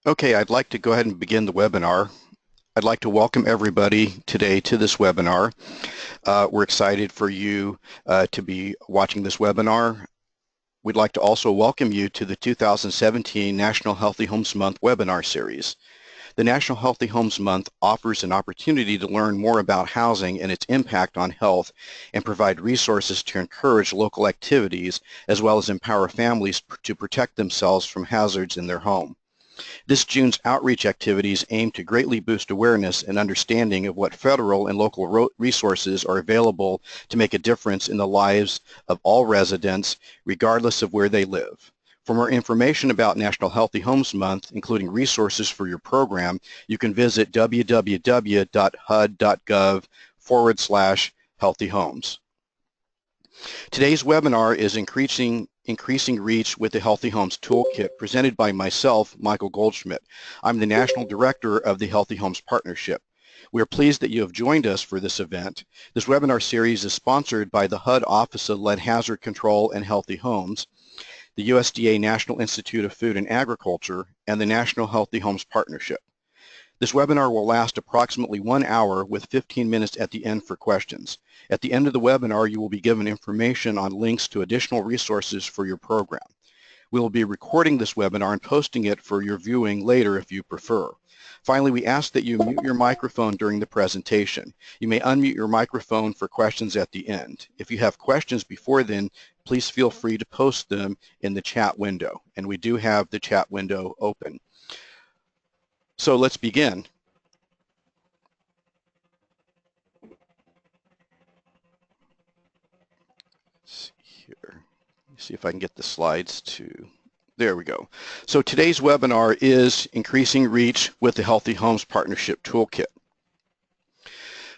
Okay, I'd like to go ahead and begin the webinar. I'd like to welcome everybody today to this webinar. We're excited for you to be watching this webinar. We'd like to also welcome you to the 2017 National Healthy Homes Month webinar series. The National Healthy Homes Month offers an opportunity to learn more about housing and its impact on health and provide resources to encourage local activities as well as empower families to protect themselves from hazards in their home. This June's outreach activities aim to greatly boost awareness and understanding of what federal and local resources are available to make a difference in the lives of all residents, regardless of where they live. For more information about National Healthy Homes Month, including resources for your program, you can visit www.hud.gov/healthyhomes. Today's webinar is increasing reach with the Healthy Homes Toolkit, presented by myself, Michael Goldschmidt. I'm the National Director of the Healthy Homes Partnership. We are pleased that you have joined us for this event. This webinar series is sponsored by the HUD Office of Lead Hazard Control and Healthy Homes, the USDA National Institute of Food and Agriculture, and the National Healthy Homes Partnership. This webinar will last approximately 1 hour with 15 minutes at the end for questions. At the end of the webinar, you will be given information on links to additional resources for your program. We will be recording this webinar and posting it for your viewing later if you prefer. Finally, we ask that you mute your microphone during the presentation. You may unmute your microphone for questions at the end. If you have questions before then, please feel free to post them in the chat window, and we do have the chat window open. So let's begin. Let's see here. See if I can get the slides to, there we go. So today's webinar is Increasing Reach with the Healthy Homes Partnership Toolkit.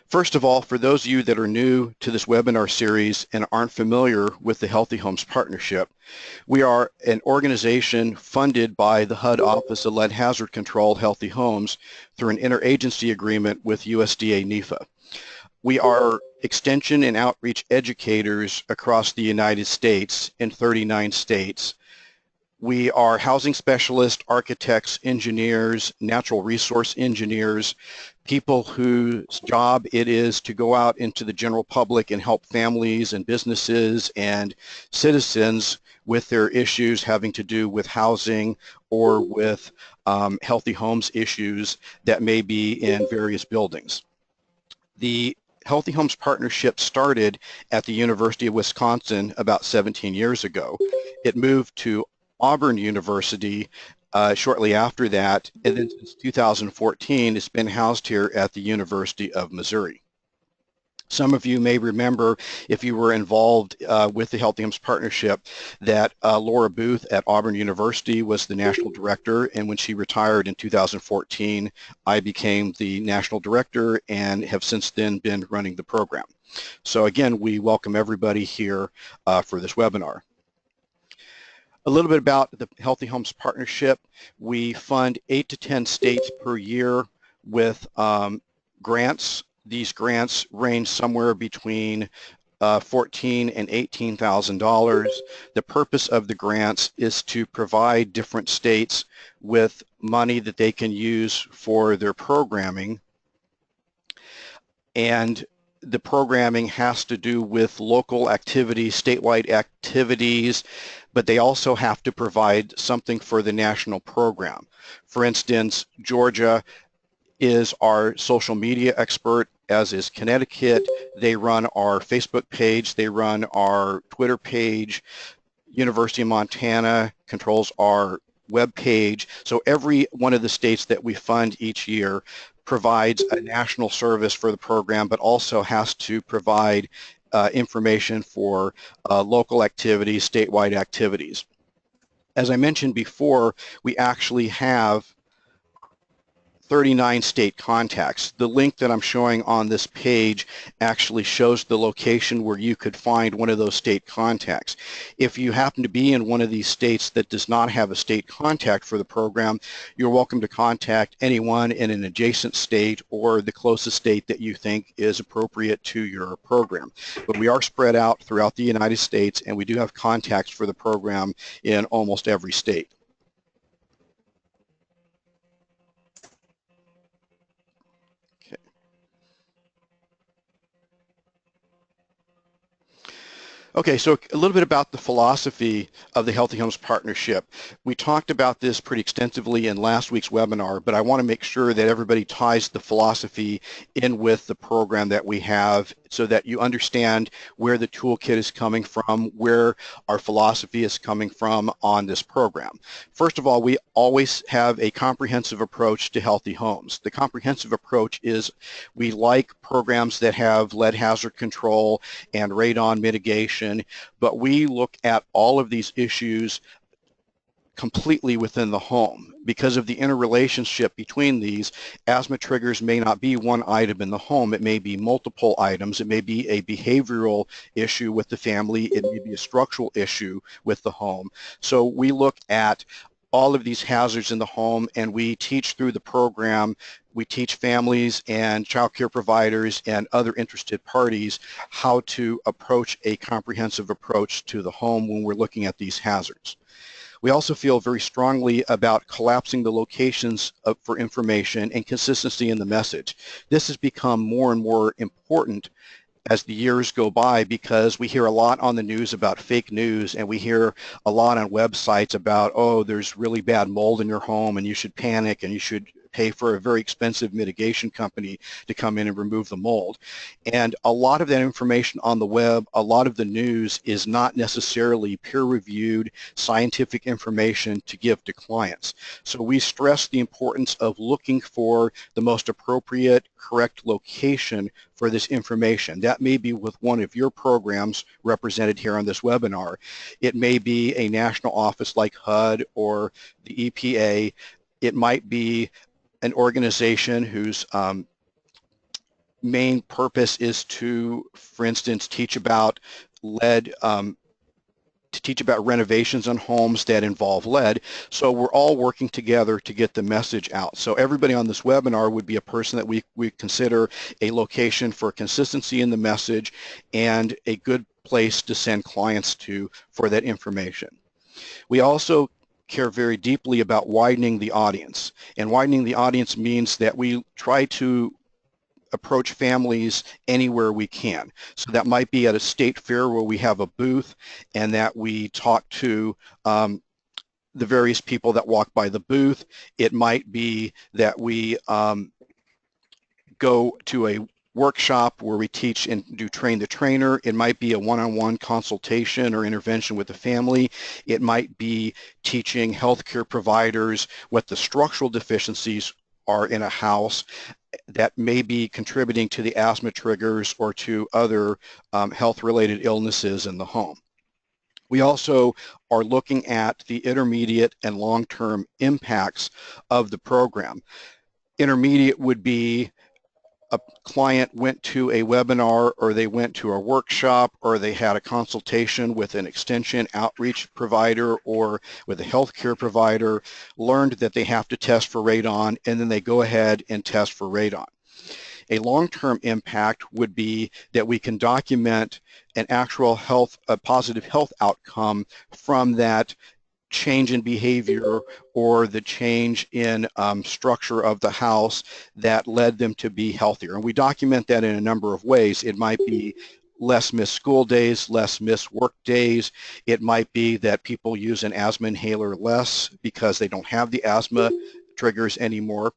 First of all, for those of you that are new to this webinar series and aren't familiar with the Healthy Homes Partnership, we are an organization funded by the HUD Office of Lead Hazard Control Healthy Homes through an interagency agreement with USDA NEFA. We are extension and outreach educators across the United States in 39 states. We are housing specialists, architects, engineers, natural resource engineers, people whose job it is to go out into the general public and help families and businesses and citizens with their issues having to do with housing or with healthy homes issues that may be in various buildings. The Healthy Homes Partnership started at the University of Wisconsin about 17 years ago. It moved to Auburn University shortly after that, and then since 2014, it's been housed here at the University of Missouri. Some of you may remember, if you were involved with the Healthy Homes Partnership, that Laura Booth at Auburn University was the national director, and when she retired in 2014, I became the national director and have since then been running the program. So again, we welcome everybody here for this webinar. A little bit about the Healthy Homes Partnership. We fund 8 to 10 states per year with grants. These grants range somewhere between $14,000 and $18,000. The purpose of the grants is to provide different states with money that they can use for their programming, and the programming has to do with local activities, statewide activities, but they also have to provide something for the national program. For instance, Georgia is our social media expert, as is Connecticut. They run our Facebook page, they run our Twitter page. University of Montana controls our web page. So every one of the states that we fund each year provides a national service for the program, but also has to provide information for local activities, statewide activities. As I mentioned before, we actually have 39 state contacts. The link that I'm showing on this page actually shows the location where you could find one of those state contacts. If you happen to be in one of these states that does not have a state contact for the program, you're welcome to contact anyone in an adjacent state or the closest state that you think is appropriate to your program. But we are spread out throughout the United States, and we do have contacts for the program in almost every state. Okay, so a little bit about the philosophy of the Healthy Homes Partnership. We talked about this pretty extensively in last week's webinar, but I want to make sure that everybody ties the philosophy in with the program that we have so that you understand where the toolkit is coming from, where our philosophy is coming from on this program. First of all, we always have a comprehensive approach to healthy homes. The comprehensive approach is we like programs that have lead hazard control and radon mitigation, but we look at all of these issues completely within the home. Because of the interrelationship between these, asthma triggers may not be one item in the home. It may be multiple items. It may be a behavioral issue with the family. It may be a structural issue with the home. So we look at all of these hazards in the home, and we teach through the program. We teach families and child care providers and other interested parties how to approach a comprehensive approach to the home when we're looking at these hazards. We also feel very strongly about collapsing the locations for information and consistency in the message. This has become more and more important as the years go by because we hear a lot on the news about fake news, and we hear a lot on websites about, oh, there's really bad mold in your home and you should panic and you should pay for a very expensive mitigation company to come in and remove the mold. And a lot of that information on the web, a lot of the news is not necessarily peer-reviewed scientific information to give to clients. So we stress the importance of looking for the most appropriate, correct location for this information. That may be with one of your programs represented here on this webinar. It may be a national office like HUD or the EPA. It might be an organization whose main purpose is to, for instance, teach about lead, to teach about renovations on homes that involve lead. So we're all working together to get the message out. So everybody on this webinar would be a person that we consider a location for consistency in the message and a good place to send clients to for that information. We also care very deeply about widening the audience. And widening the audience means that we try to approach families anywhere we can. So that might be at a state fair where we have a booth and that we talk to the various people that walk by the booth. It might be that we go to a workshop where we teach and do train the trainer. It might be a one-on-one consultation or intervention with the family. It might be teaching healthcare providers what the structural deficiencies are in a house that may be contributing to the asthma triggers or to other health-related illnesses in the home. We also are looking at the intermediate and long-term impacts of the program. Intermediate would be a client went to a webinar or they went to a workshop or they had a consultation with an extension outreach provider or with a healthcare provider, learned that they have to test for radon, and then they go ahead and test for radon. A long-term impact would be that we can document an actual a positive health outcome from that change in behavior or the change in structure of the house that led them to be healthier. And we document that in a number of ways. It might be less missed school days, less missed work days. It might be that people use an asthma inhaler less because they don't have the asthma triggers anymore.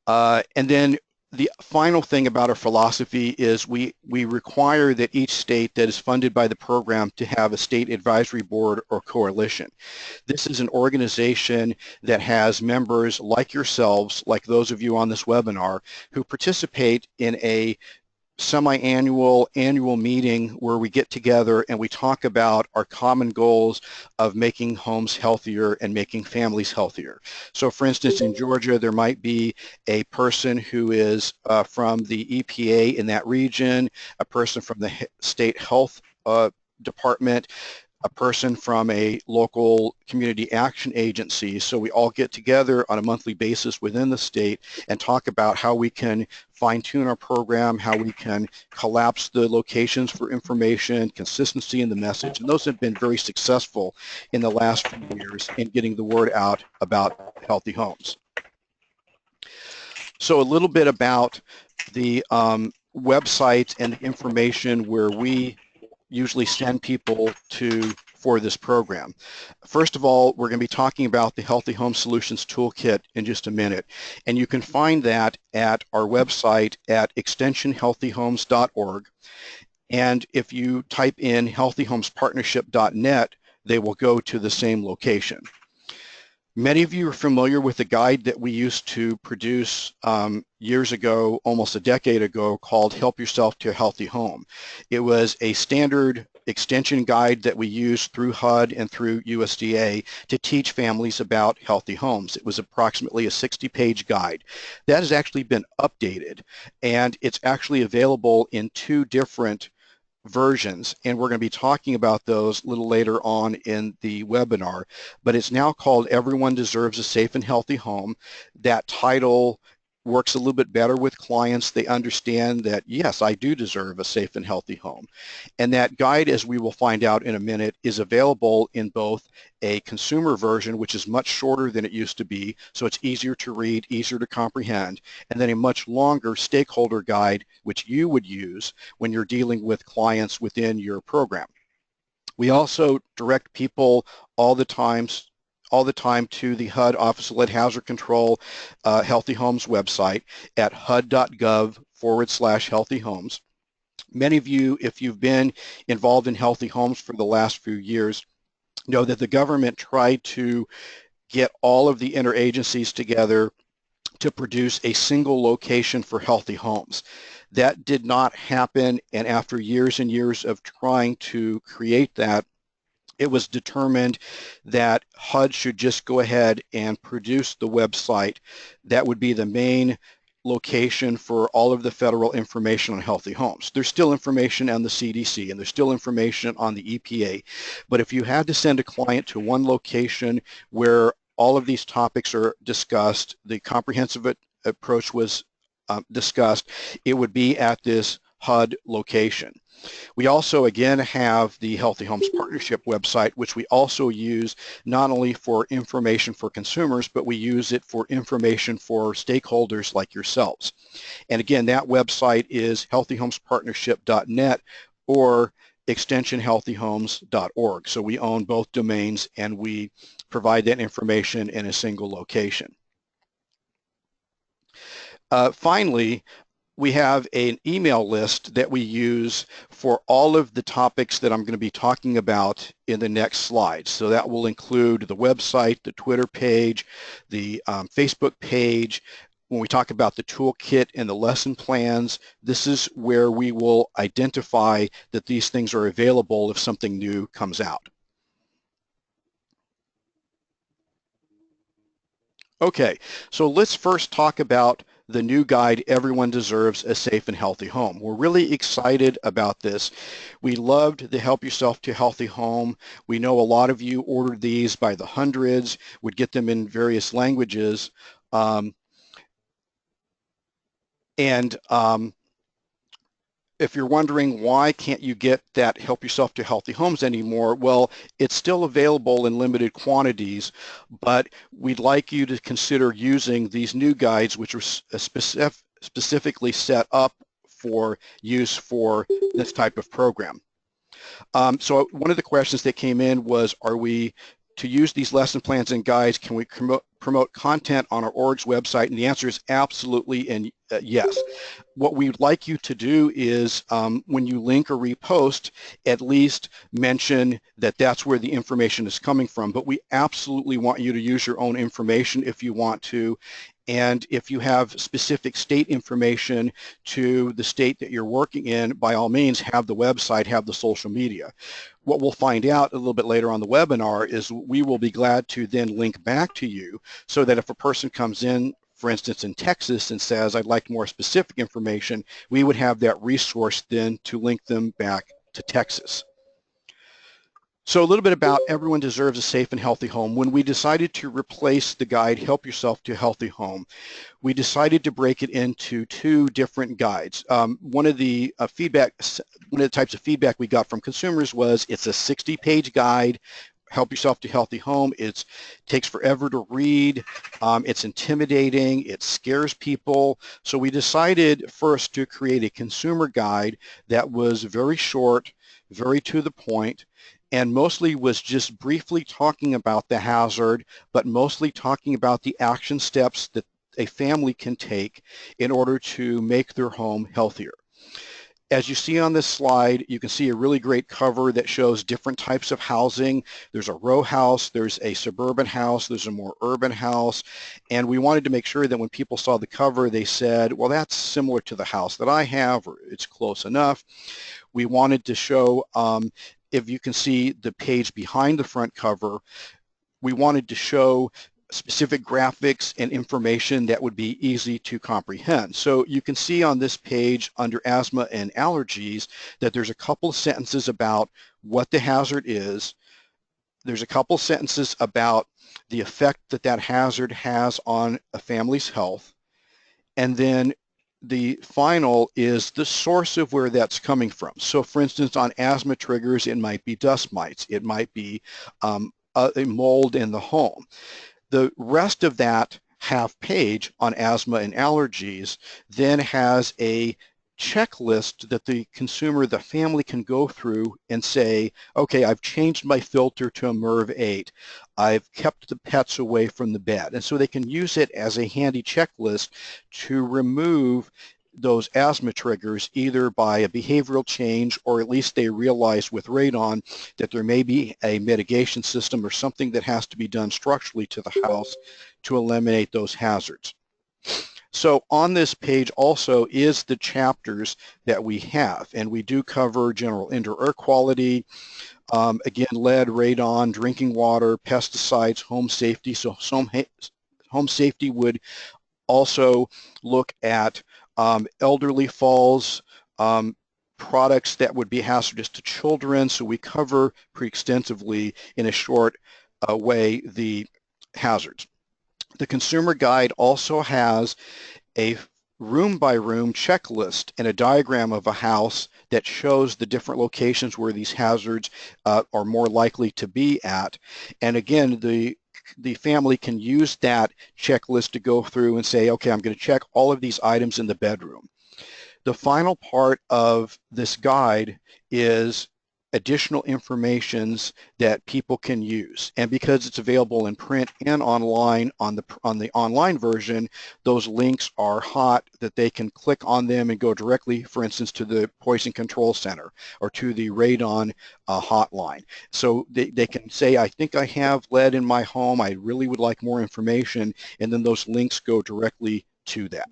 And then the final thing about our philosophy is we require that each state that is funded by the program to have a state advisory board or coalition. This is an organization that has members like yourselves, like those of you on this webinar, who participate in a semi-annual, annual meeting where we get together and we talk about our common goals of making homes healthier and making families healthier. So for instance, in Georgia, there might be a person who is from the EPA in that region, a person from the state health department, a person from a local community action agency. So we all get together on a monthly basis within the state and talk about how we can fine-tune our program, how we can collapse the locations for information, consistency in the message. And those have been very successful in the last few years in getting the word out about healthy homes. So a little bit about the website and the information where we usually send people to for this program. First of all, we're going to be talking about the Healthy Home Solutions Toolkit in just a minute, and you can find that at our website at extensionhealthyhomes.org. And if you type in healthyhomespartnership.net, they will go to the same location. Many of you are familiar with the guide that we used to produce years ago, almost a decade ago, called Help Yourself to a Healthy Home. It was a standard extension guide that we used through HUD and through USDA to teach families about healthy homes. It was approximately a 60-page guide. That has actually been updated, and it's actually available in 2 different versions, and we're going to be talking about those a little later on in the webinar, but it's now called Everyone Deserves a Safe and Healthy Home. That title works a little bit better with clients. They understand that, yes, I do deserve a safe and healthy home. And that guide, as we will find out in a minute, is available in both a consumer version, which is much shorter than it used to be, so it's easier to read, easier to comprehend, and then a much longer stakeholder guide, which you would use when you're dealing with clients within your program. We also direct people all the time to the HUD Office of Lead Hazard Control Healthy Homes website at hud.gov/healthy homes. Many of you, if you've been involved in healthy homes for the last few years, know that the government tried to get all of the interagencies together to produce a single location for healthy homes. That did not happen, and after years and years of trying to create that, it was determined that HUD should just go ahead and produce the website. That would be the main location for all of the federal information on healthy homes. There's still information on the CDC and there's still information on the EPA, but if you had to send a client to one location where all of these topics are discussed, the comprehensive approach was discussed, it would be at this HUD location. We also, again, have the Healthy Homes Partnership website, which we also use not only for information for consumers, but we use it for information for stakeholders like yourselves. And again, that website is healthyhomespartnership.net or extensionhealthyhomes.org. So we own both domains and we provide that information in a single location. Finally, we have an email list that we use for all of the topics that I'm going to be talking about in the next slide. So that will include the website, the Twitter page, the Facebook page. When we talk about the toolkit and the lesson plans, this is where we will identify that these things are available if something new comes out. Okay, so let's first talk about the new guide, Everyone Deserves a Safe and Healthy Home. We're really excited about this. We loved the Help Yourself to a Healthy Home. We know a lot of you ordered these by the hundreds, would get them in various languages. If you're wondering why can't you get that Help Yourself to Healthy Homes anymore, well, it's still available in limited quantities, but we'd like you to consider using these new guides, which are specifically set up for use for this type of program. So one of the questions that came in was, are we to use these lesson plans and guides, can we promote content on our org's website? And the answer is absolutely and yes. What we'd like you to do is when you link or repost, at least mention that that's where the information is coming from. But we absolutely want you to use your own information if you want to. And if you have specific state information to the state that you're working in, by all means, have the website, have the social media. What we'll find out a little bit later on the webinar is we will be glad to then link back to you so that if a person comes in, for instance, in Texas and says, I'd like more specific information, we would have that resource then to link them back to Texas. So a little bit about Everyone Deserves a Safe and Healthy Home. When we decided to replace the guide, Help Yourself to a Healthy Home, we decided to break it into 2 different guides. One of the types of feedback we got from consumers was it's a 60-page guide. Help Yourself to Healthy Home, it takes forever to read, it's intimidating, it scares people. So we decided first to create a consumer guide that was very short, very to the point, and mostly was just briefly talking about the hazard, but mostly talking about the action steps that a family can take in order to make their home healthier. As you see on this slide, you can see a really great cover that shows different types of housing. There's a row house, there's a suburban house, there's a more urban house, and we wanted to make sure that when people saw the cover, they said, well, that's similar to the house that I have, or it's close enough. We wanted to show, if you can see the page behind the front cover, we wanted to show specific graphics and information that would be easy to comprehend. So you can see on this page under asthma and allergies that there's a couple of sentences about what the hazard is. There's a couple of sentences about the effect that that hazard has on a family's health. And then the final is the source of where that's coming from. So for instance, on asthma triggers, it might be dust mites. It might be a mold in the home. The rest of that half page on asthma and allergies then has a checklist that the consumer, the family can go through and say, okay, I've changed my filter to a MERV 8. I've kept the pets away from the bed. And so they can use it as a handy checklist to remove those asthma triggers either by a behavioral change, or at least they realize with radon that there may be a mitigation system or something that has to be done structurally to the house to eliminate those hazards. So on this page also is the chapters that we have, and we do cover general indoor air quality, again, lead, radon, drinking water, pesticides, home safety. So home safety would also look at elderly falls, products that would be hazardous to children. So we cover pretty extensively in a short way the hazards. The consumer guide also has a room-by-room checklist and a diagram of a house that shows the different locations where these hazards are more likely to be at. And again, the family can use that checklist to go through and say, okay, I'm going to check all of these items in the bedroom. The final part of this guide is additional informations that people can use. And because it's available in print and online on the online version, those links are hot that they can click on them and go directly, for instance, to the Poison Control Center or to the radon hotline. So they can say, I think I have lead in my home, I really would like more information, and then those links go directly to that.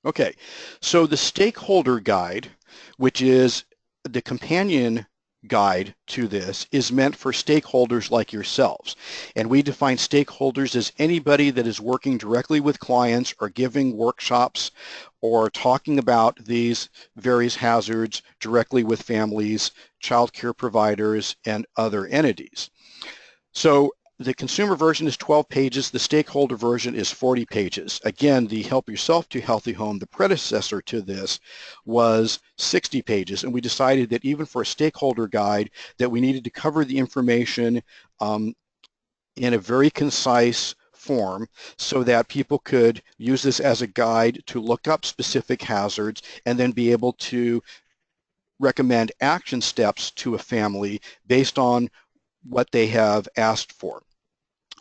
Okay, so the stakeholder guide, which is the companion guide to this, is meant for stakeholders like yourselves. And we define stakeholders as anybody that is working directly with clients or giving workshops or talking about these various hazards directly with families, child care providers, and other entities. So the consumer version is 12 pages. The stakeholder version is 40 pages. Again, the Help Yourself to Healthy Home, the predecessor to this, was 60 pages. And we decided that even for a stakeholder guide, that we needed to cover the information in a very concise form so that people could use this as a guide to look up specific hazards and then be able to recommend action steps to a family based on what they have asked for.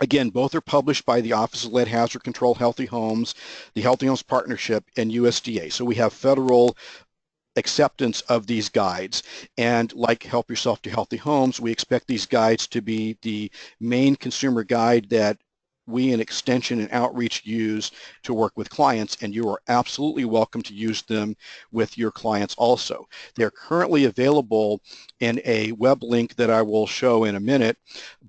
Again, both are published by the Office of Lead Hazard Control Healthy Homes, the Healthy Homes Partnership, and USDA. So we have federal acceptance of these guides. And like Help Yourself to Healthy Homes, we expect these guides to be the main consumer guide that we in Extension and Outreach use to work with clients, and you are absolutely welcome to use them with your clients also. They're currently available in a web link that I will show in a minute,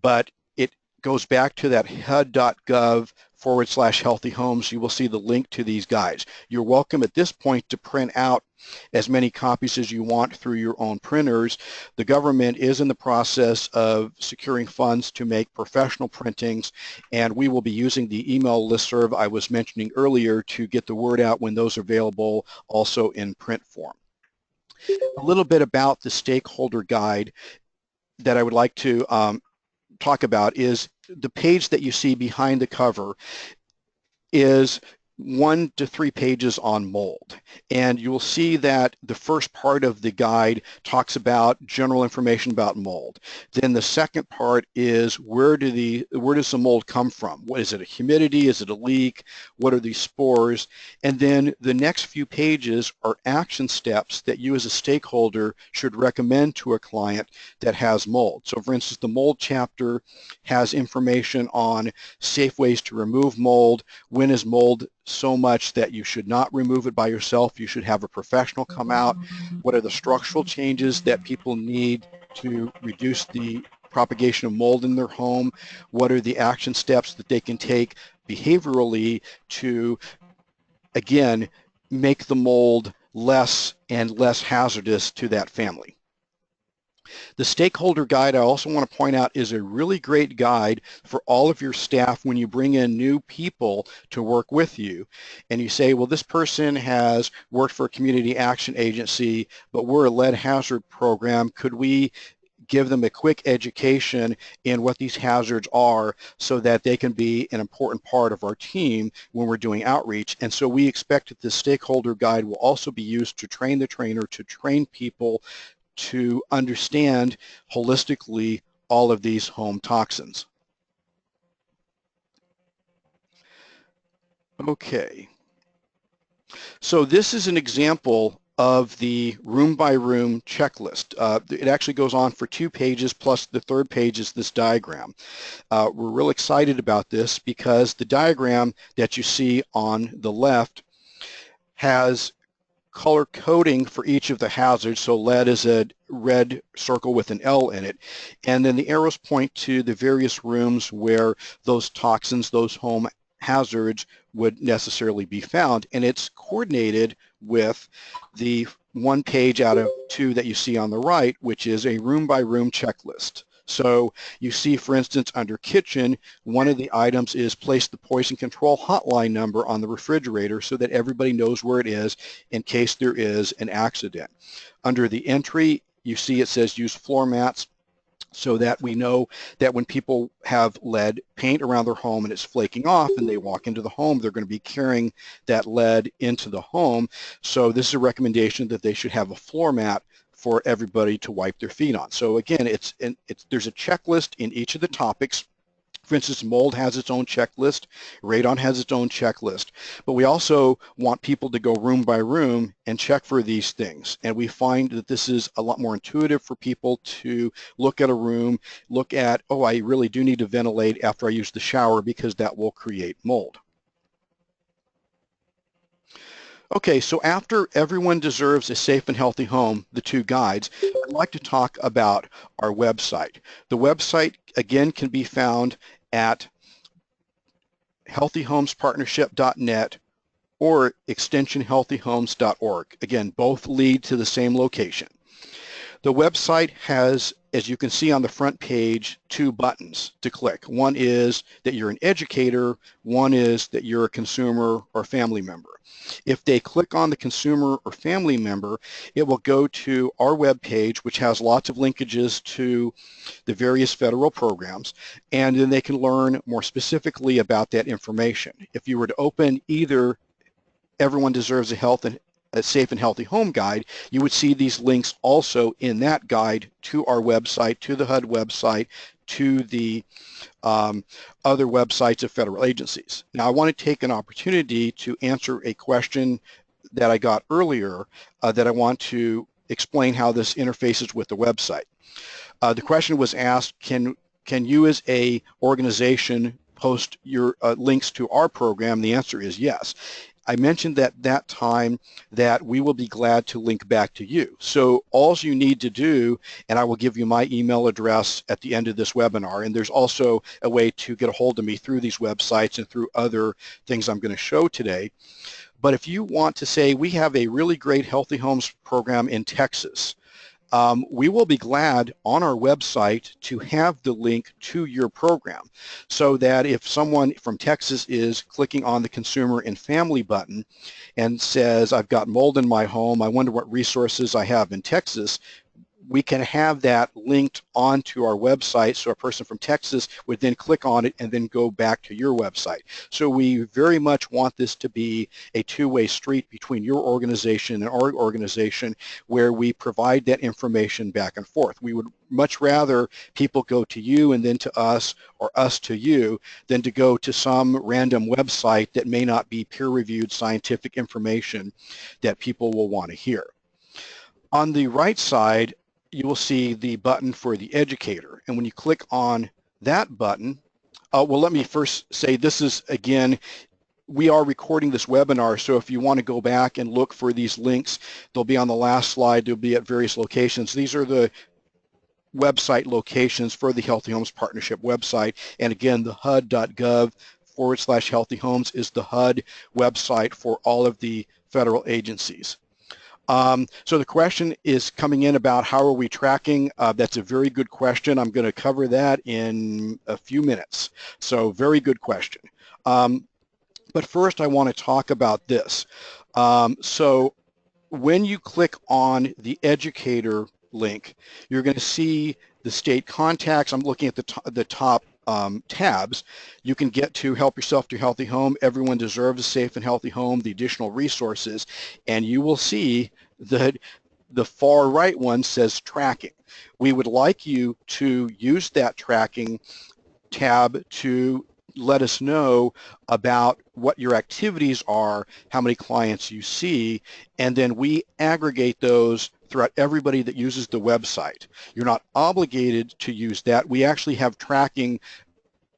but it goes back to that HUD.gov/healthy homes. You will see the link to these guides. You're welcome at this point to print out as many copies as you want through your own printers. The government is in the process of securing funds to make professional printings, and we will be using the email listserv I was mentioning earlier to get the word out when those are available also in print form. A little bit about the stakeholder guide that I would like to talk about is the page that you see behind the cover is 1 to 3 pages on mold. And you will see that the first part of the guide talks about general information about mold. Then the second part is where does the mold come from? What is it, a humidity? Is it a leak? What are these spores? And then the next few pages are action steps that you as a stakeholder should recommend to a client that has mold. So for instance, the mold chapter has information on safe ways to remove mold. When is mold so much that you should not remove it by yourself? You should have a professional come out. What are the structural changes that people need to reduce the propagation of mold in their home? What are the action steps that they can take behaviorally to, again, make the mold less and less hazardous to that family? The stakeholder guide, I also want to point out, is a really great guide for all of your staff when you bring in new people to work with you. And you say, well, this person has worked for a community action agency, but we're a lead hazard program. Could we give them a quick education in what these hazards are so that they can be an important part of our team when we're doing outreach? And so we expect that the stakeholder guide will also be used to train the trainer, to train people to understand holistically all of these home toxins. Okay, so this is an example of the room by room checklist. It actually goes on for 2 pages, plus the third page is this diagram. We're real excited about this because the diagram that you see on the left has color coding for each of the hazards. So lead is a red circle with an L in it. And then the arrows point to the various rooms where those toxins, those home hazards would necessarily be found. And it's coordinated with the 1 page out of 2 that you see on the right, which is a room by room checklist. So you see, for instance, under kitchen, one of the items is place the poison control hotline number on the refrigerator so that everybody knows where it is in case there is an accident. Under the entry, you see it says use floor mats so that we know that when people have lead paint around their home and it's flaking off and they walk into the home, they're going to be carrying that lead into the home. So this is a recommendation that they should have a floor mat for everybody to wipe their feet on. So again, there's a checklist in each of the topics. For instance, mold has its own checklist, radon has its own checklist, but we also want people to go room by room and check for these things. And we find that this is a lot more intuitive for people to look at a room, look at, oh, I really do need to ventilate after I use the shower because that will create mold. Okay, so after Everyone Deserves a Safe and Healthy Home, the 2 guides, I'd like to talk about our website. The website, again, can be found at healthyhomespartnership.net or extensionhealthyhomes.org. Again, both lead to the same location. The website has, as you can see on the front page, 2 buttons to click. One is that you're an educator, one is that you're a consumer or family member. If they click on the consumer or family member, it will go to our web page, which has lots of linkages to the various federal programs, and then they can learn more specifically about that information. If you were to open either Everyone Deserves a Safe and Healthy Home guide, you would see these links also in that guide to our website, to the HUD website, to the other websites of federal agencies. Now, I want to take an opportunity to answer a question that I got earlier that I want to explain how this interfaces with the website. The question was asked, can you as a organization post your links to our program? The answer is yes. I mentioned at that time that we will be glad to link back to you. So all you need to do, and I will give you my email address at the end of this webinar, and there's also a way to get a hold of me through these websites and through other things I'm going to show today. But if you want to say, we have a really great Healthy Homes program in Texas, we will be glad on our website to have the link to your program so that if someone from Texas is clicking on the Consumer and Family button and says, I've got mold in my home, I wonder what resources I have in Texas, we can have that linked onto our website so a person from Texas would then click on it and then go back to your website. So we very much want this to be a two-way street between your organization and our organization where we provide that information back and forth. We would much rather people go to you and then to us or us to you than to go to some random website that may not be peer-reviewed scientific information that people will want to hear. On the right side, you will see the button for the educator. And when you click on that button, well, let me first say this is, again, we are recording this webinar, so if you want to go back and look for these links, they'll be on the last slide. They'll be at various locations. These are the website locations for the Healthy Homes Partnership website. And again, the HUD.gov/Healthy Homes is the HUD website for all of the federal agencies. So the question is coming in about how are we tracking? That's a very good question. I'm going to cover that in a few minutes. So very good question. But first I want to talk about this. So when you click on the educator link, you're going to see the state contacts. I'm looking at the top tabs. You can get to Help Yourself to Healthy Home, Everyone Deserves a Safe and Healthy Home, the additional resources, and you will see that the far right one says tracking. We would like you to use that tracking tab to let us know about what your activities are, how many clients you see, and then we aggregate those throughout everybody that uses the website. You're not obligated to use that. We actually have tracking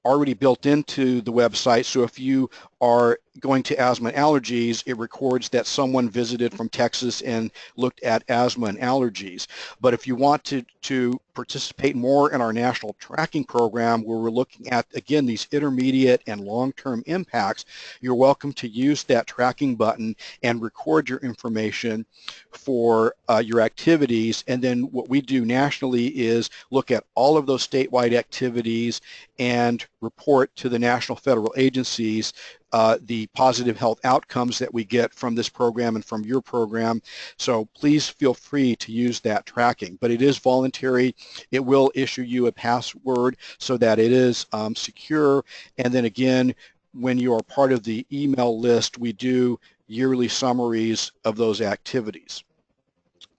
already built into the website, so if you are going to asthma and allergies, it records that someone visited from Texas and looked at asthma and allergies. But if you want to participate more in our national tracking program where we're looking at, again, these intermediate and long-term impacts, you're welcome to use that tracking button and record your information for your activities. And then what we do nationally is look at all of those statewide activities and report to the national federal agencies the positive health outcomes that we get from this program and from your program. So please feel free to use that tracking, but it is voluntary. It will issue you a password so that it is secure. And then again, when you are part of the email list, we do yearly summaries of those activities.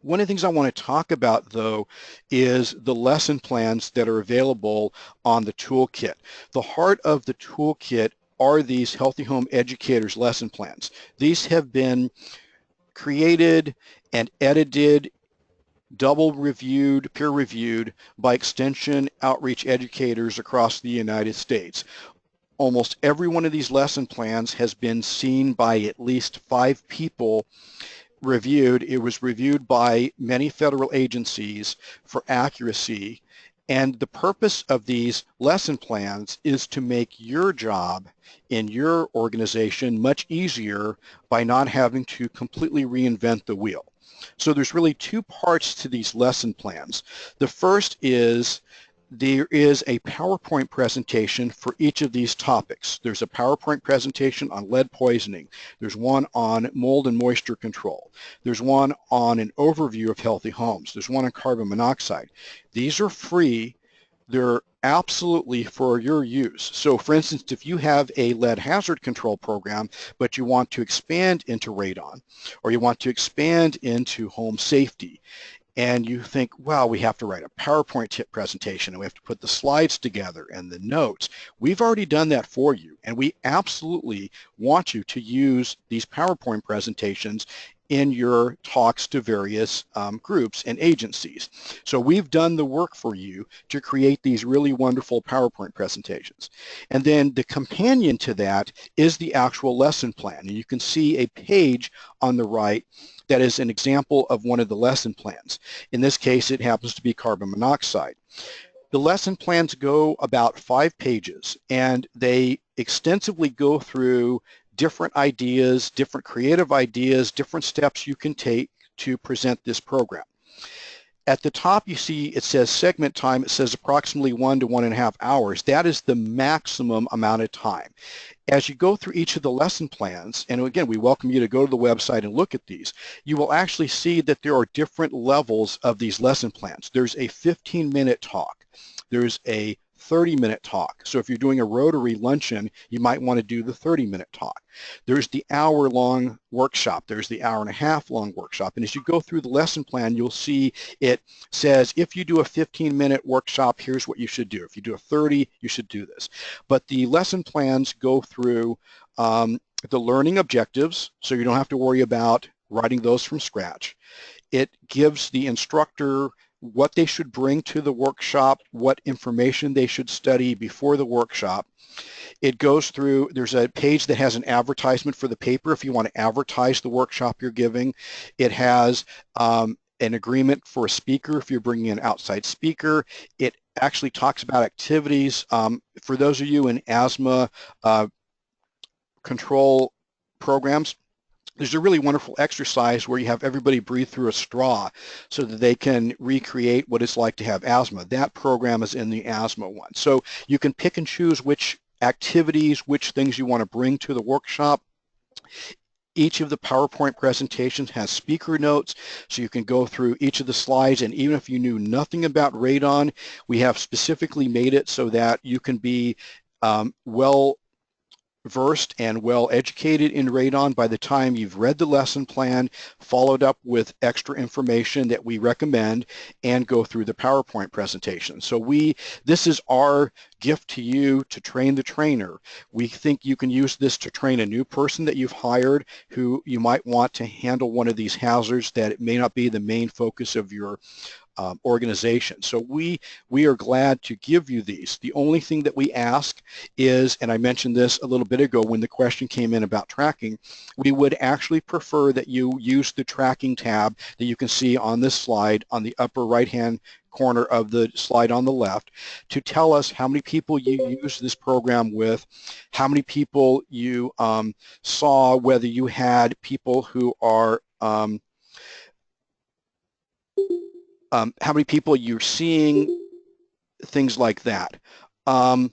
One of the things I want to talk about, though, is the lesson plans that are available on the Toolkit. The heart of the Toolkit are these Healthy Home Educators lesson plans. These have been created and edited, double reviewed, peer reviewed by extension outreach educators across the United States. Almost every one of these lesson plans has been seen by at least 5 people reviewed. It was reviewed by many federal agencies for accuracy. And the purpose of these lesson plans is to make your job in your organization much easier by not having to completely reinvent the wheel. So there's really 2 parts to these lesson plans. The first is there is a PowerPoint presentation for each of these topics. There's a PowerPoint presentation on lead poisoning. There's one on mold and moisture control. There's one on an overview of healthy homes. There's one on carbon monoxide. These are free. They're absolutely for your use. So for instance, if you have a lead hazard control program, but you want to expand into radon, or you want to expand into home safety, and you think, wow, we have to write a PowerPoint presentation and we have to put the slides together and the notes. We've already done that for you, and we absolutely want you to use these PowerPoint presentations in your talks to various groups and agencies. So we've done the work for you to create these really wonderful PowerPoint presentations. And then the companion to that is the actual lesson plan. And you can see a page on the right that is an example of one of the lesson plans. In this case, it happens to be carbon monoxide. The lesson plans go about 5 pages, and they extensively go through different ideas, different creative ideas, different steps you can take to present this program. At the top, you see it says segment time. It says approximately 1 to 1.5 hours. That is the maximum amount of time. As you go through each of the lesson plans, and again, we welcome you to go to the website and look at these, you will actually see that there are different levels of these lesson plans. There's a 15-minute talk. There's a 30-minute talk. So if you're doing a Rotary luncheon, you might want to do the 30-minute talk. There's the hour-long workshop. There's the hour-and-a-half long workshop. And as you go through the lesson plan, you'll see it says, if you do a 15-minute workshop, here's what you should do. If you do a 30, you should do this. But the lesson plans go through the learning objectives, so you don't have to worry about writing those from scratch. It gives the instructor what they should bring to the workshop, what information they should study before the workshop. It goes through, there's a page that has an advertisement for the paper if you want to advertise the workshop you're giving. It has an agreement for a speaker if you're bringing an outside speaker. It actually talks about activities. For those of you in asthma control programs, there's a really wonderful exercise where you have everybody breathe through a straw so that they can recreate what it's like to have asthma. That program is in the asthma one. So you can pick and choose which activities, which things you want to bring to the workshop. Each of the PowerPoint presentations has speaker notes, so you can go through each of the slides, and even if you knew nothing about radon, we have specifically made it so that you can be well versed and well educated in radon by the time you've read the lesson plan, followed up with extra information that we recommend, and go through the PowerPoint presentation. So this is our gift to you to train the trainer. We think you can use this to train a new person that you've hired who you might want to handle one of these hazards that it may not be the main focus of your organization. So we are glad to give you these. The only thing that we ask is, and I mentioned this a little bit ago when the question came in about tracking, we would actually prefer that you use the tracking tab that you can see on this slide on the upper right-hand corner of the slide on the left to tell us how many people you use this program with, how many people you saw, whether you had people who are how many people you're seeing, things like that. Now,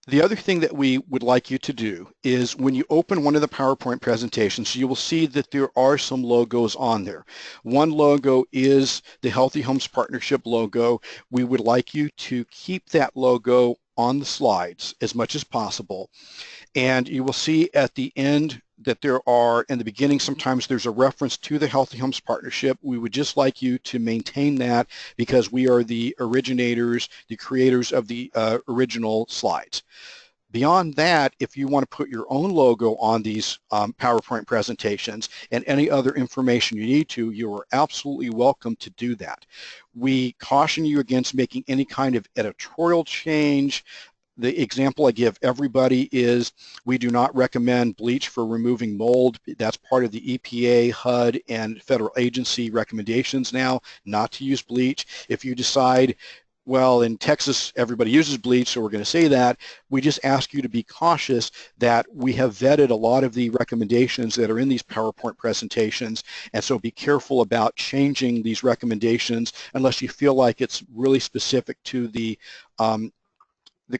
the other thing that we would like you to do is when you open one of the PowerPoint presentations, you will see that there are some logos on there. One logo is the Healthy Homes Partnership logo. We would like you to keep that logo on the slides as much as possible. And you will see at the end that there are, in the beginning, sometimes there's a reference to the Healthy Homes Partnership. We would just like you to maintain that because we are the originators, the creators of the original slides. Beyond that, if you want to put your own logo on these PowerPoint presentations and any other information you need to, you are absolutely welcome to do that. We caution you against making any kind of editorial change. The example I give everybody is we do not recommend bleach for removing mold. That's part of the EPA, HUD, and federal agency recommendations now, not to use bleach. If you decide, well, in Texas, everybody uses bleach, so we're going to say that, we just ask you to be cautious that we have vetted a lot of the recommendations that are in these PowerPoint presentations, and so be careful about changing these recommendations unless you feel like it's really specific to the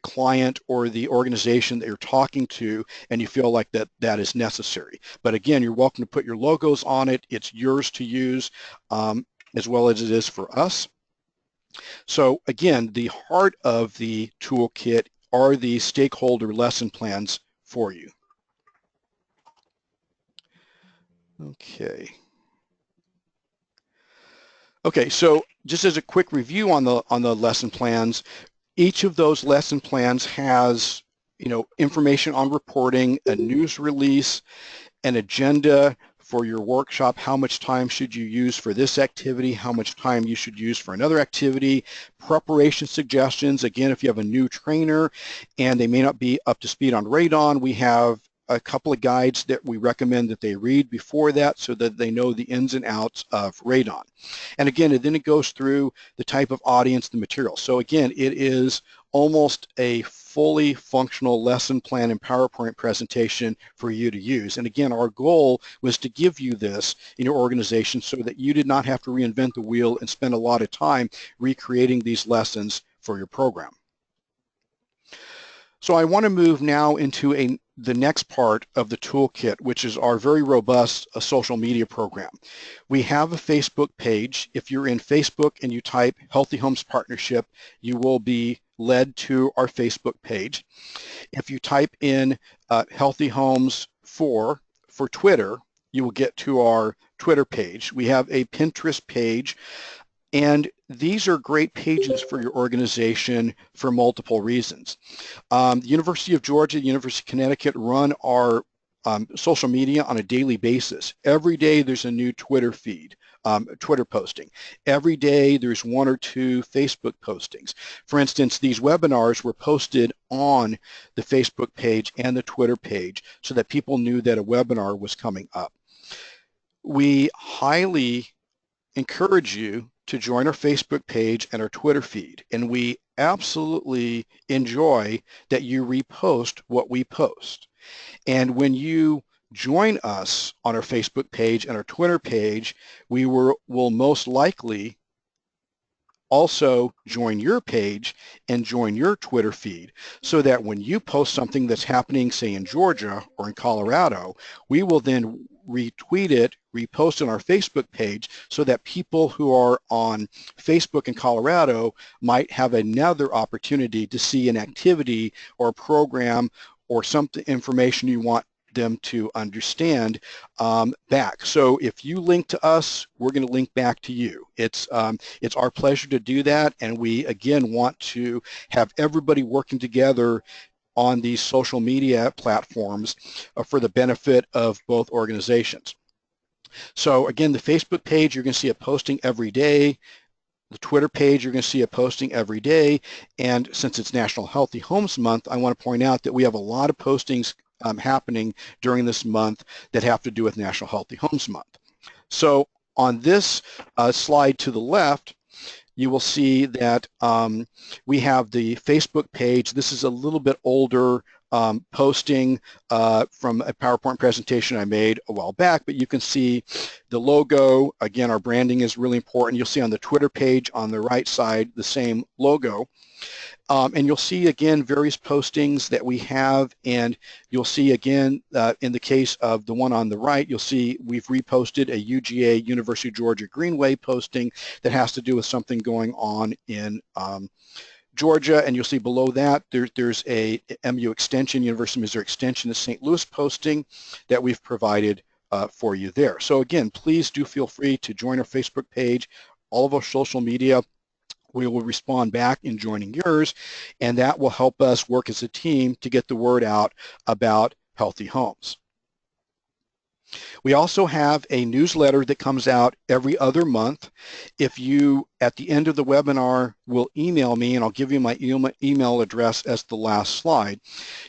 client or the organization that you're talking to and you feel like that is necessary. But again, you're welcome to put your logos on it. It's yours to use as well as it is for us. So again, the heart of the toolkit are the stakeholder lesson plans for you. Okay, so just as a quick review on the lesson plans, each of those lesson plans has, information on reporting, a news release, an agenda for your workshop, how much time should you use for this activity, how much time you should use for another activity, preparation suggestions. Again, if you have a new trainer and they may not be up to speed on radon, we have a couple of guides that we recommend that they read before that so that they know the ins and outs of radon. And again, then it goes through the type of audience, the material. So again, it is almost a fully functional lesson plan and PowerPoint presentation for you to use. And again, our goal was to give you this in your organization so that you did not have to reinvent the wheel and spend a lot of time recreating these lessons for your program. So I want to move now into the next part of the toolkit, which is our very robust social media program. We have a Facebook page. If you're in Facebook and you type Healthy Homes Partnership, you will be led to our Facebook page. If you type in Healthy Homes for Twitter, you will get to our Twitter page. We have a Pinterest page. And these are great pages for your organization for multiple reasons. The University of Georgia, the University of Connecticut run our social media on a daily basis. Every day there's a new Twitter feed, Twitter posting. Every day there's 1 or 2 Facebook postings. For instance, these webinars were posted on the Facebook page and the Twitter page so that people knew that a webinar was coming up. We highly encourage you to join our Facebook page and our Twitter feed, and we absolutely enjoy that you repost what we post. And when you join us on our Facebook page and our Twitter page, we will most likely also join your page and join your Twitter feed so that when you post something that's happening, say in Georgia or in Colorado, we will then retweet it, repost on our Facebook page so that people who are on Facebook in Colorado might have another opportunity to see an activity or a program or some information you want them to understand back. So if you link to us, we're going to link back to you. It's our pleasure to do that, and we again want to have everybody working together on these social media platforms for the benefit of both organizations. So again, the Facebook page, you're going to see a posting every day. The Twitter page, you're going to see a posting every day. And since it's National Healthy Homes Month, I want to point out that we have a lot of postings happening during this month that have to do with National Healthy Homes Month. So on this slide to the left, you will see that we have the Facebook page. This is a little bit older posting from a PowerPoint presentation I made a while back, but you can see the logo. Again, our branding is really important. You'll see on the Twitter page on the right side the same logo. And you'll see again various postings that we have, and you'll see again in the case of the one on the right, you'll see we've reposted a UGA University of Georgia Greenway posting that has to do with something going on in Georgia, and you'll see below that there's a MU Extension, University of Missouri Extension of St. Louis posting that we've provided for you there. So again, please do feel free to join our Facebook page, all of our social media. We will respond back in joining yours, and that will help us work as a team to get the word out about healthy homes. We also have a newsletter that comes out every other month. If you, at the end of the webinar, will email me, and I'll give you my email address as the last slide.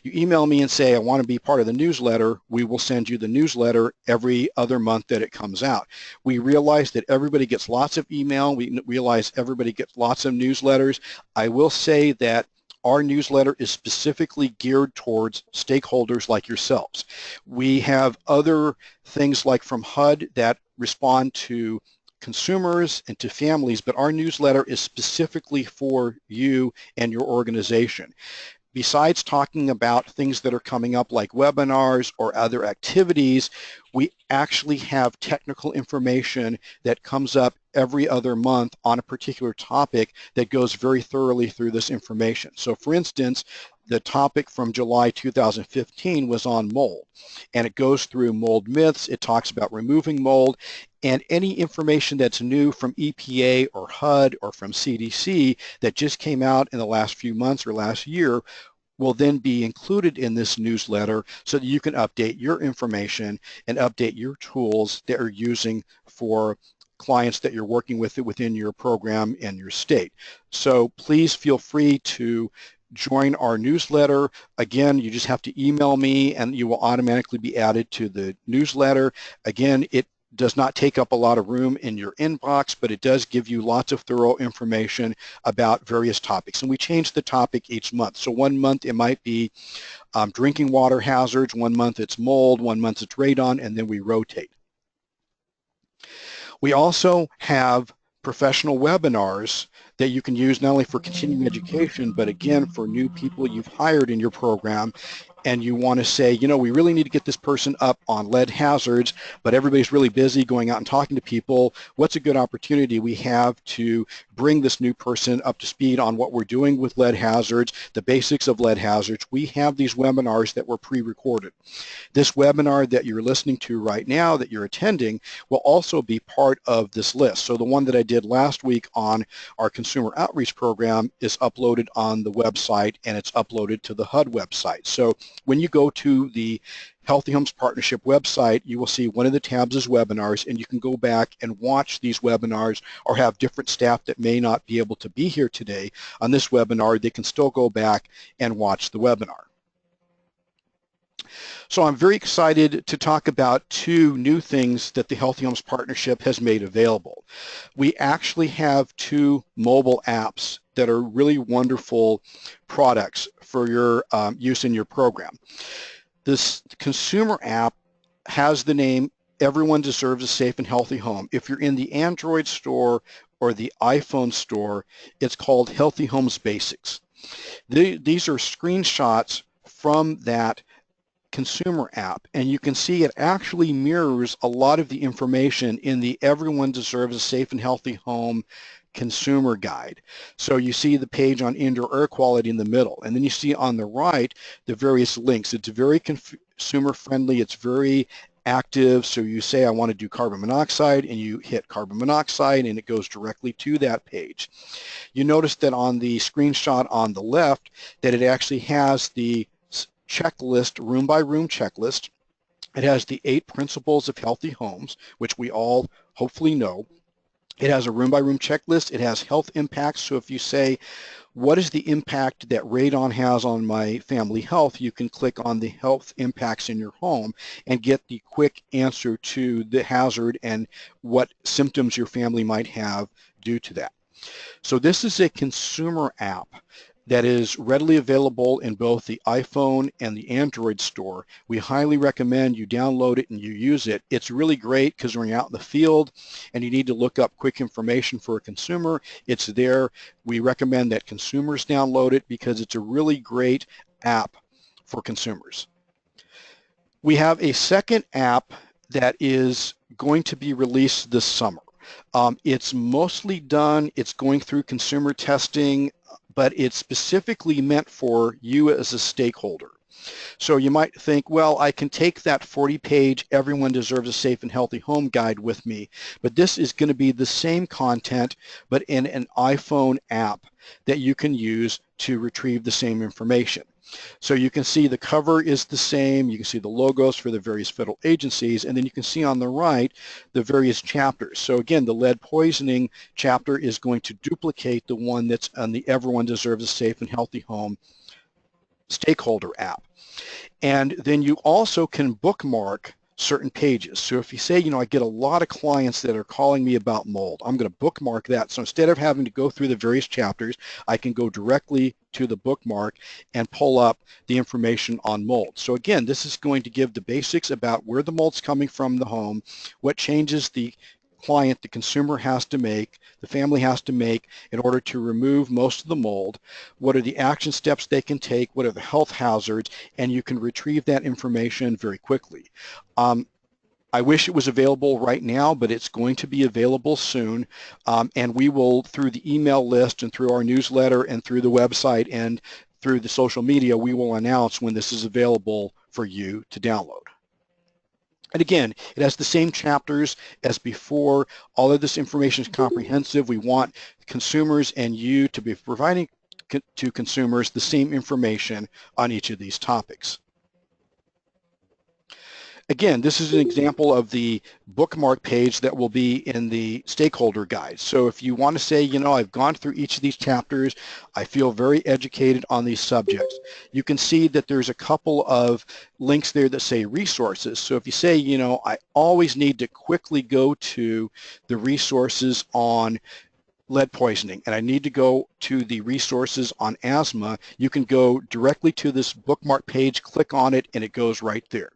You email me and say, I want to be part of the newsletter, we will send you the newsletter every other month that it comes out. We realize that everybody gets lots of email. We realize everybody gets lots of newsletters. I will say that our newsletter is specifically geared towards stakeholders like yourselves. We have other things like from HUD that respond to consumers and to families, but our newsletter is specifically for you and your organization. Besides talking about things that are coming up like webinars or other activities, we actually have technical information that comes up every other month on a particular topic that goes very thoroughly through this information. So for instance, the topic from July 2015 was on mold, and it goes through mold myths. It talks about removing mold, and any information that's new from EPA or HUD or from CDC that just came out in the last few months or last year will then be included in this newsletter so that you can update your information and update your tools that you're using for clients that you're working with within your program and your state. So please feel free to join our newsletter. Again, you just have to email me and you will automatically be added to the newsletter. Again, it does not take up a lot of room in your inbox, but it does give you lots of thorough information about various topics. And we change the topic each month. So one month it might be drinking water hazards, one month it's mold, one month it's radon, and then we rotate. We also have professional webinars that you can use not only for continuing education, but again, for new people you've hired in your program, and you want to say, you know, we really need to get this person up on lead hazards, but everybody's really busy going out and talking to people. What's a good opportunity we have to bring this new person up to speed on what we're doing with lead hazards, the basics of lead hazards? We have these webinars that were pre-recorded. This webinar that you're listening to right now, that you're attending, will also be part of this list. So the one that I did last week on our consumer outreach program is uploaded on the website, and it's uploaded to the HUD website. So when you go to the Healthy Homes Partnership website, you will see one of the tabs is webinars, and you can go back and watch these webinars, or have different staff that may not be able to be here today on this webinar. They can still go back and watch the webinar. So I'm very excited to talk about two new things that the Healthy Homes Partnership has made available. We actually have two mobile apps that are really wonderful products for your use in your program. This consumer app has the name Everyone Deserves a Safe and Healthy Home. If you're in the Android store or the iPhone store, it's called Healthy Homes Basics. These are screenshots from that consumer app, and you can see it actually mirrors a lot of the information in the Everyone Deserves a Safe and Healthy Home consumer guide. So you see the page on indoor air quality in the middle, and then you see on the right the various links. It's very consumer friendly, it's very active. So you say, I want to do carbon monoxide, and you hit carbon monoxide, and it goes directly to that page. You notice that on the screenshot on the left that it actually has the checklist, room by room checklist. It has the 8 principles of healthy homes, which we all hopefully know. It has a room by room checklist. It has health impacts. So if you say, what is the impact that radon has on my family health, you can click on the health impacts in your home and get the quick answer to the hazard and what symptoms your family might have due to that. So this is a consumer app that is readily available in both the iPhone and the Android store. We highly recommend you download it and you use it. It's really great because when you're out in the field and you need to look up quick information for a consumer, it's there. We recommend that consumers download it because it's a really great app for consumers. We have a second app that is going to be released this summer. It's mostly done, it's going through consumer testing, but it's specifically meant for you as a stakeholder. So you might think, well, I can take that 40-page Everyone Deserves a Safe and Healthy Home guide with me, but this is going to be the same content, but in an iPhone app that you can use to retrieve the same information. So you can see the cover is the same, you can see the logos for the various federal agencies, and then you can see on the right the various chapters. So again, the lead poisoning chapter is going to duplicate the one that's on the Everyone Deserves a Safe and Healthy Home stakeholder app. And then you also can bookmark certain pages. So if you say, you know, I get a lot of clients that are calling me about mold, I'm going to bookmark that. So instead of having to go through the various chapters, I can go directly to the bookmark and pull up the information on mold. So again, this is going to give the basics about where the mold's coming from the home, what changes the client, the consumer has to make, the family has to make in order to remove most of the mold, what are the action steps they can take, what are the health hazards, and you can retrieve that information very quickly. I wish it was available right now, but it's going to be available soon, and we will, through the email list and through our newsletter and through the website and through the social media, we will announce when this is available for you to download. And again, it has the same chapters as before. All of this information is comprehensive. We want consumers and you to be providing to consumers the same information on each of these topics. Again, this is an example of the bookmark page that will be in the stakeholder guide. So if you want to say, you know, I've gone through each of these chapters, I feel very educated on these subjects, you can see that there's a couple of links there that say resources. So if you say, you know, I always need to quickly go to the resources on lead poisoning and I need to go to the resources on asthma, you can go directly to this bookmark page, click on it, and it goes right there.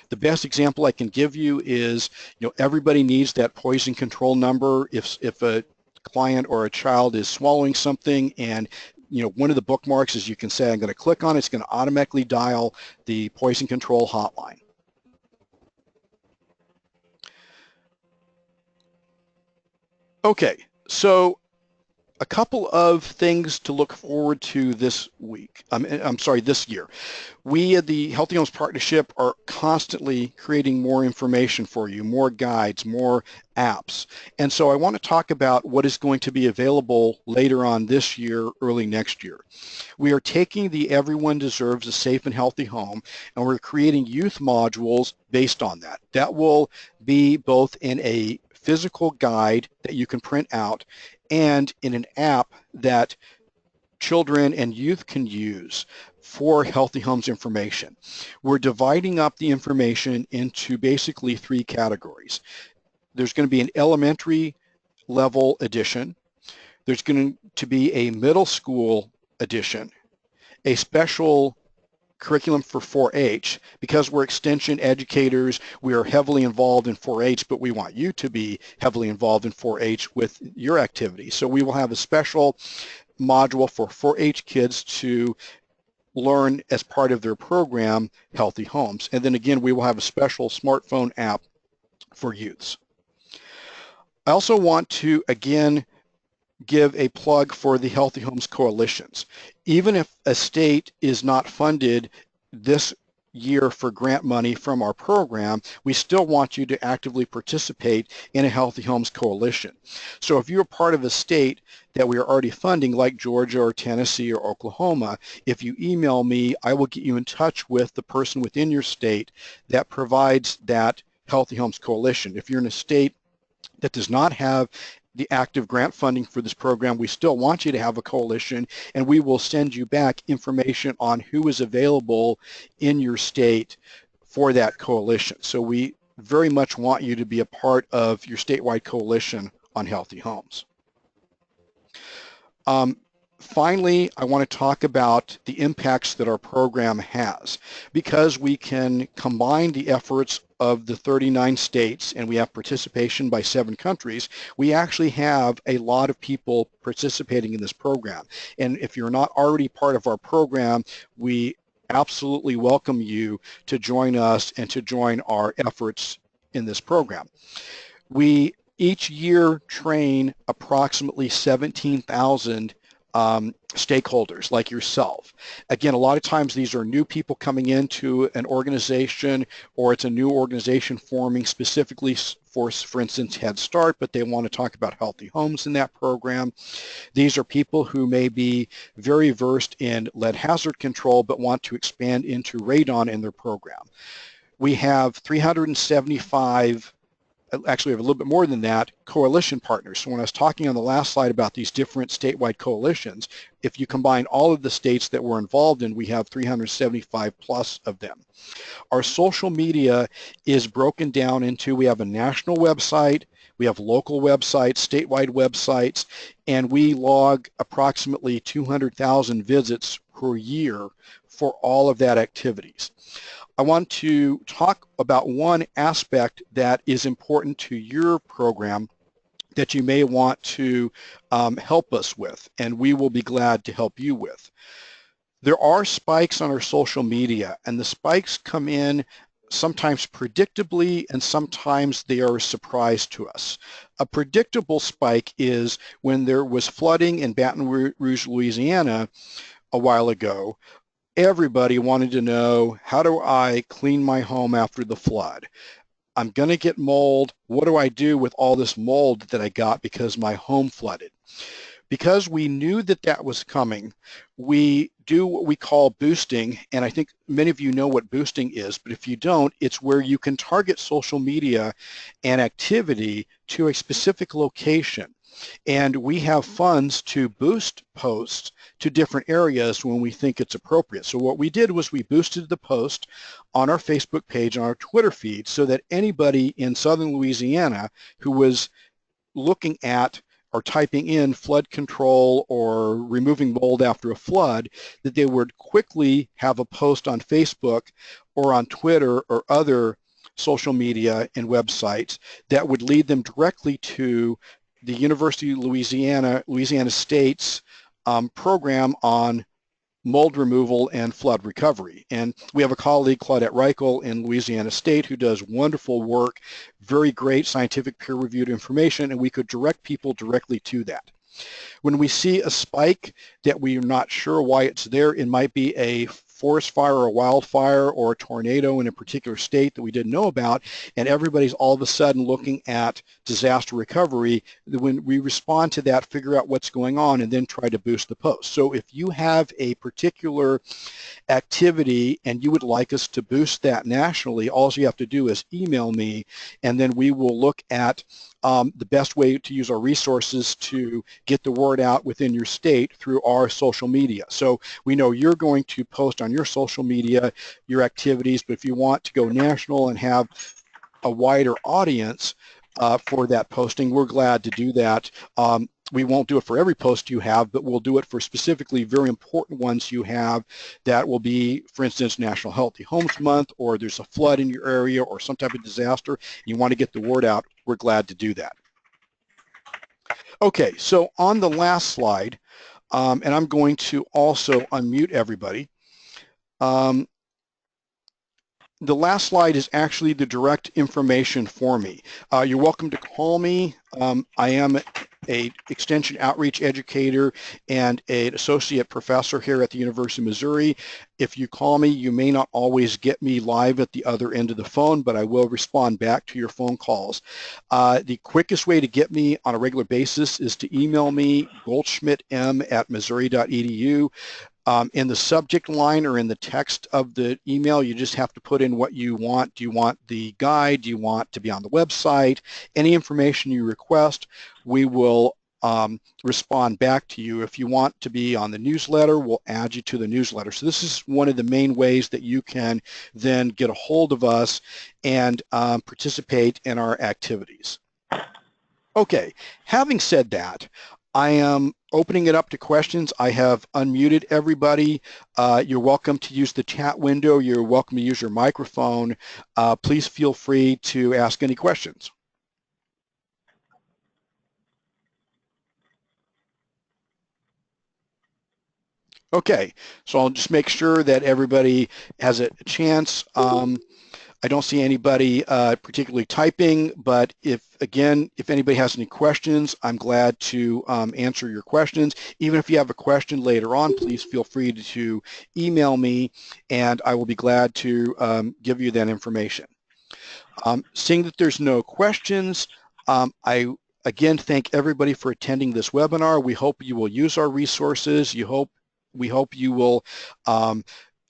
The best example I can give you is, you know, everybody needs that poison control number. If a client or a child is swallowing something and, you know, one of the bookmarks is you can say, I'm going to click on it, it's going to automatically dial the poison control hotline. Okay, so a couple of things to look forward to this week. I'm sorry, this year. We at the Healthy Homes Partnership are constantly creating more information for you, more guides, more apps. And so I want to talk about what is going to be available later on this year, early next year. We are taking the Everyone Deserves a Safe and Healthy Home, and we're creating youth modules based on that. That will be both in a physical guide that you can print out and in an app that children and youth can use for Healthy Homes information. We're dividing up the information into basically 3 categories. There's going to be an elementary level edition. There's going to be a middle school edition, a special curriculum for 4-H. Because we're extension educators, we are heavily involved in 4-H, but we want you to be heavily involved in 4-H with your activities. So we will have a special module for 4-H kids to learn as part of their program, Healthy Homes. And then again, we will have a special smartphone app for youths. I also want to, again, give a plug for the Healthy Homes Coalitions. Even if a state is not funded this year for grant money from our program, we still want you to actively participate in a Healthy Homes Coalition. So if you're part of a state that we are already funding, like Georgia or Tennessee or Oklahoma, if you email me, I will get you in touch with the person within your state that provides that Healthy Homes Coalition. If you're in a state that does not have the active grant funding for this program, we still want you to have a coalition, and we will send you back information on who is available in your state for that coalition. So we very much want you to be a part of your statewide coalition on Healthy Homes. Finally, I want to talk about the impacts that our program has. Because we can combine the efforts of the 39 states and we have participation by 7 countries, we actually have a lot of people participating in this program. And if you're not already part of our program, we absolutely welcome you to join us and to join our efforts in this program. We each year train approximately 17,000 stakeholders like yourself. Again, a lot of times these are new people coming into an organization, or it's a new organization forming specifically for instance, Head Start, but they want to talk about Healthy Homes in that program. These are people who may be very versed in lead hazard control but want to expand into radon in their program. We have 375, actually we have a little bit more than that, coalition partners. So when I was talking on the last slide about these different statewide coalitions, if you combine all of the states that we're involved in, we have 375 plus of them. Our social media is broken down into, we have a national website, we have local websites, statewide websites, and we log approximately 200,000 visits per year for all of that activities. I want to talk about one aspect that is important to your program that you may want to help us with, and we will be glad to help you with. There are spikes on our social media, and the spikes come in sometimes predictably and sometimes they are a surprise to us. A predictable spike is when there was flooding in Baton Rouge, Louisiana a while ago. Everybody wanted to know, how do I clean my home after the flood? I'm going to get mold. What do I do with all this mold that I got because my home flooded? Because we knew that that was coming, we do what we call boosting, and I think many of you know what boosting is, but if you don't, it's where you can target social media and activity to a specific location. And we have funds to boost posts to different areas when we think it's appropriate. So what we did was we boosted the post on our Facebook page, on our Twitter feed, so that anybody in southern Louisiana who was looking at or typing in flood control or removing mold after a flood, that they would quickly have a post on Facebook or on Twitter or other social media and websites that would lead them directly to the University of Louisiana State's program on mold removal and flood recovery. And we have a colleague, Claudette Reichel, in Louisiana State who does wonderful work, very great scientific peer-reviewed information, and we could direct people directly to that. When we see a spike that we are not sure why it's there, it might be a forest fire or a wildfire or a tornado in a particular state that we didn't know about, and everybody's all of a sudden looking at disaster recovery. When we respond to that, figure out what's going on, and then try to boost the post. So if you have a particular activity and you would like us to boost that nationally, all you have to do is email me, and then we will look at the best way to use our resources to get the word out within your state through our social media. So we know you're going to post on your social media your activities, but if you want to go national and have a wider audience for that posting, we're glad to do that. We won't do it for every post you have, but we'll do it for specifically very important ones you have that will be, for instance, National Healthy Homes Month, or there's a flood in your area or some type of disaster. You want to get the word out, we're glad to do that. Okay, so on the last slide, and I'm going to also unmute everybody. The last slide is actually the direct information for me. You're welcome to call me. I am an extension outreach educator and an associate professor here at the University of Missouri. If you call me, you may not always get me live at the other end of the phone, but I will respond back to your phone calls. The quickest way to get me on a regular basis is to email me, goldschmidtm@missouri.edu. In the subject line or in the text of the email, you just have to put in what you want. Do you want the guide? Do you want to be on the website? Any information you request, we will respond back to you. If you want to be on the newsletter, we'll add you to the newsletter. So this is one of the main ways that you can then get a hold of us and participate in our activities. Okay, having said that, I am opening it up to questions. I have unmuted everybody. You're welcome to use the chat window. You're welcome to use your microphone. Please feel free to ask any questions. Okay, so I'll just make sure that everybody has a chance. I don't see anybody particularly typing, but if anybody has any questions, I'm glad to answer your questions. Even if you have a question later on, please feel free to email me, and I will be glad to give you that information. Seeing that there's no questions, I again thank everybody for attending this webinar. We hope you will use our resources. We hope you will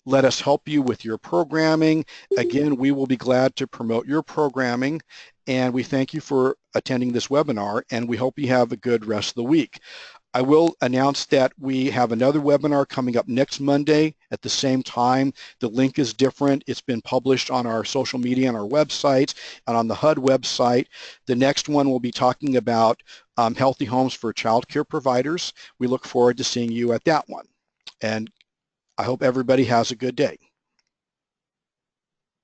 let us help you with your programming. Again, we will be glad to promote your programming, and we thank you for attending this webinar, and we hope you have a good rest of the week. I will announce that we have another webinar coming up next Monday at the same time. The link is different. It's been published on our social media and our websites and on the HUD website. The next one will be talking about healthy homes for child care providers. We look forward to seeing you at that one. And I hope everybody has a good day.